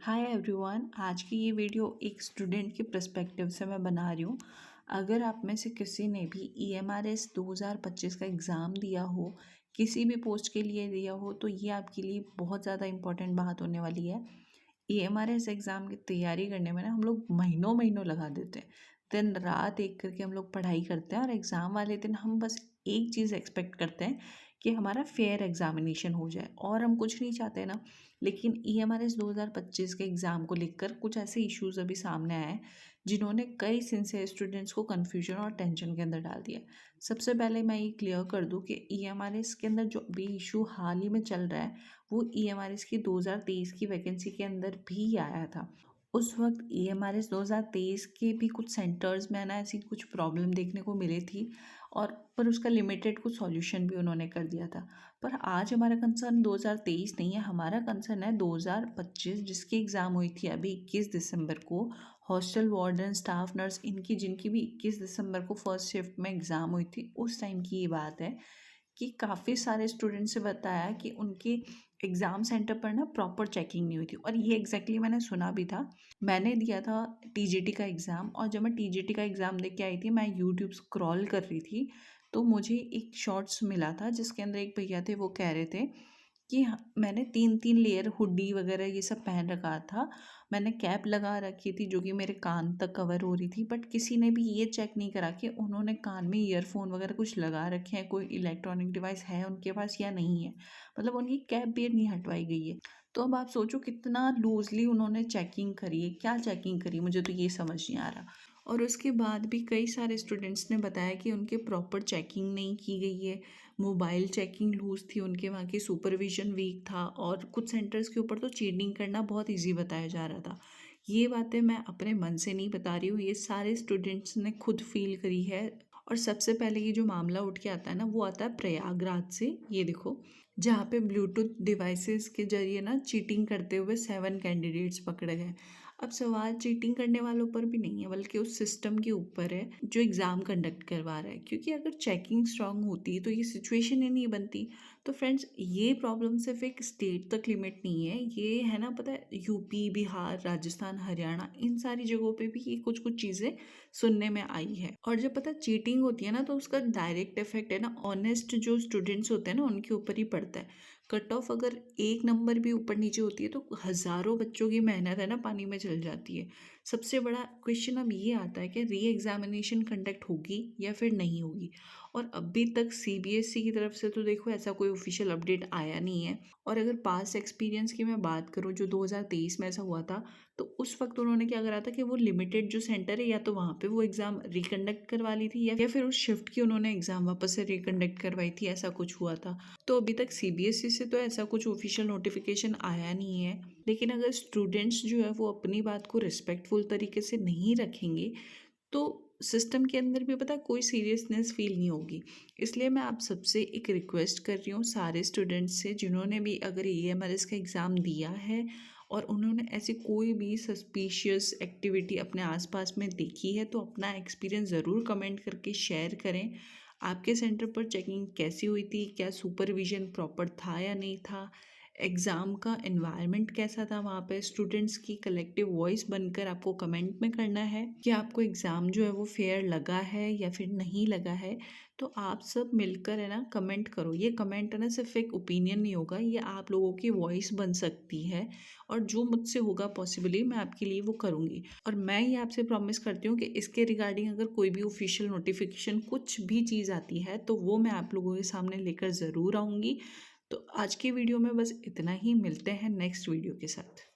Hi everyone, आज की ये वीडियो एक स्टूडेंट के पर्सपेक्टिव से मैं बना रही हूँ। अगर आप में से किसी ने भी EMRS 2025 का एग्ज़ाम दिया हो, किसी भी पोस्ट के लिए दिया हो, तो ये आपके लिए बहुत ज़्यादा इम्पोर्टेंट बात होने वाली है। EMRS एग्ज़ाम की तैयारी करने में ना हम लोग महीनों महीनों लगा देते हैं। दिन रात एक करके हम लोग पढ़ाई करते हैं और एग्ज़ाम वाले दिन हम बस एक चीज़ एक्सपेक्ट करते हैं कि हमारा फेयर एग्जामिनेशन हो जाए, और हम कुछ नहीं चाहते ना। लेकिन EMRS 2025 के एग्ज़ाम को लेकर कुछ ऐसे इश्यूज अभी सामने आए हैं जिन्होंने कई सिंसियर स्टूडेंट्स को कन्फ्यूजन और टेंशन के अंदर डाल दिया। सबसे पहले मैं ये क्लियर कर दूं कि EMRS के अंदर जो भी इशू हाल ही में चल रहा है वो EMRS की 2023 की वैकेंसी के अंदर भी आया था। उस वक्त EMRS 2023 के भी कुछ सेंटर्स में ना ऐसी कुछ प्रॉब्लम देखने को मिली थी, और पर उसका लिमिटेड कुछ सॉल्यूशन भी उन्होंने कर दिया था। पर आज हमारा कंसर्न 2023 नहीं है, हमारा कंसर्न है 2025, जिसकी एग्ज़ाम हुई थी अभी 21 दिसंबर को। हॉस्टल वार्डन, स्टाफ नर्स, इनकी जिनकी भी 21 दिसंबर को फर्स्ट शिफ्ट में एग्ज़ाम हुई थी, उस टाइम की ये बात है कि काफ़ी सारे स्टूडेंट्स से बताया कि उनके एग्ज़ाम सेंटर पर ना प्रॉपर चेकिंग नहीं हुई थी, और ये एग्जैक्टली मैंने सुना भी था। मैंने दिया था TGT का एग्ज़ाम, और जब मैं TGT का एग्ज़ाम दे के आई थी, मैं यूट्यूब स्क्रॉल कर रही थी, तो मुझे एक शॉर्ट्स मिला था जिसके अंदर एक भैया थे, वो कह रहे थे कि मैंने 3-3 लेयर हुडी वगैरह ये सब पहन रखा था। मैंने कैप लगा रखी थी जो कि मेरे कान तक कवर हो रही थी, बट किसी ने भी ये चेक नहीं करा कि उन्होंने कान में ईयरफोन वगैरह कुछ लगा रखे हैं, कोई इलेक्ट्रॉनिक डिवाइस है उनके पास या नहीं है। मतलब उनकी कैप भी नहीं हटवाई गई है। तो अब आप सोचो कितना लूजली उन्होंने चेकिंग करी है, क्या चेकिंग करी, मुझे तो ये समझ नहीं आ रहा। और उसके बाद भी कई सारे स्टूडेंट्स ने बताया कि उनके प्रॉपर चेकिंग नहीं की गई है। मोबाइल चेकिंग लूज़ थी, उनके वहाँ की सुपरविजन वीक था, और कुछ सेंटर्स के ऊपर तो चीटिंग करना बहुत इजी बताया जा रहा था। ये बातें मैं अपने मन से नहीं बता रही हूँ, ये सारे स्टूडेंट्स ने खुद फील करी है। और सबसे पहले ये जो मामला उठ के आता है ना, वो आता है प्रयागराज से। ये देखो, जहाँ पे ब्लूटूथ डिवाइसेस के जरिए ना चीटिंग करते हुए 7 कैंडिडेट्स पकड़े गए। अब सवाल चीटिंग करने वालों पर भी नहीं है, बल्कि उस सिस्टम के ऊपर है जो एग्ज़ाम कंडक्ट करवा रहा है, क्योंकि अगर चेकिंग स्ट्रांग होती तो ये सिचुएशन ही नहीं बनती। तो फ्रेंड्स, ये प्रॉब्लम सिर्फ एक स्टेट तक लिमिट नहीं है, ये है ना, पता है, यूपी, बिहार, राजस्थान, हरियाणा, इन सारी जगहों पे भी ये कुछ कुछ चीज़ें सुनने में आई है। और जब पता चीटिंग होती है ना, तो उसका डायरेक्ट इफेक्ट है ना ऑनेस्ट जो स्टूडेंट्स होते हैं ना उनके ऊपर ही पड़ता है। कट ऑफ अगर एक नंबर भी ऊपर नीचे होती है तो हज़ारों बच्चों की मेहनत है ना पानी में चल जाती है। सबसे बड़ा क्वेश्चन अब ये आता है कि री एग्जामिनेशन कंडक्ट होगी या फिर नहीं होगी। और अभी तक CBSE की तरफ से तो देखो ऐसा कोई ऑफिशियल अपडेट आया नहीं है। और अगर पास एक्सपीरियंस की मैं बात करूँ, जो 2023 में ऐसा हुआ था, तो उस वक्त उन्होंने क्या करा था कि वो लिमिटेड जो सेंटर है, या तो वहाँ पे वो एग्ज़ाम रिकंडक्ट करवा ली थी, या फिर उस शिफ्ट की उन्होंने एग्ज़ाम वापस से रिकंडक्ट करवाई थी, ऐसा कुछ हुआ था। तो अभी तक CBSE से तो ऐसा कुछ ऑफिशियल नोटिफिकेशन आया नहीं है। लेकिन अगर स्टूडेंट्स जो है वो अपनी बात को रिस्पेक्टफुल तरीके से नहीं रखेंगे, तो सिस्टम के अंदर भी पता है कोई सीरियसनेस फील नहीं होगी। इसलिए मैं आप सबसे एक रिक्वेस्ट कर रही हूँ, सारे स्टूडेंट्स से, जिन्होंने भी अगर EMRS का एग्ज़ाम दिया है और उन्होंने ऐसी कोई भी सस्पिशियस एक्टिविटी अपने आसपास में देखी है, तो अपना एक्सपीरियंस ज़रूर कमेंट करके शेयर करें। आपके सेंटर पर चेकिंग कैसी हुई थी, क्या सुपरविजन प्रॉपर था या नहीं था, एग्ज़ाम का एनवायरनमेंट कैसा था, वहाँ पे स्टूडेंट्स की कलेक्टिव वॉइस बनकर आपको कमेंट में करना है कि आपको एग्ज़ाम जो है वो फेयर लगा है या फिर नहीं लगा है। तो आप सब मिलकर है ना कमेंट करो। ये कमेंट है ना सिर्फ एक ओपिनियन नहीं होगा, ये आप लोगों की वॉइस बन सकती है, और जो मुझसे होगा पॉसिबली मैं आपके लिए वो करूँगी। और मैं ये आपसे प्रॉमिस करती हूँ कि इसके रिगार्डिंग अगर कोई भी ऑफिशियल नोटिफिकेशन कुछ भी चीज़ आती है तो वो मैं आप लोगों के सामने लेकर ज़रूर आऊँगी। तो आज की वीडियो में बस इतना ही, मिलते हैं नेक्स्ट वीडियो के साथ।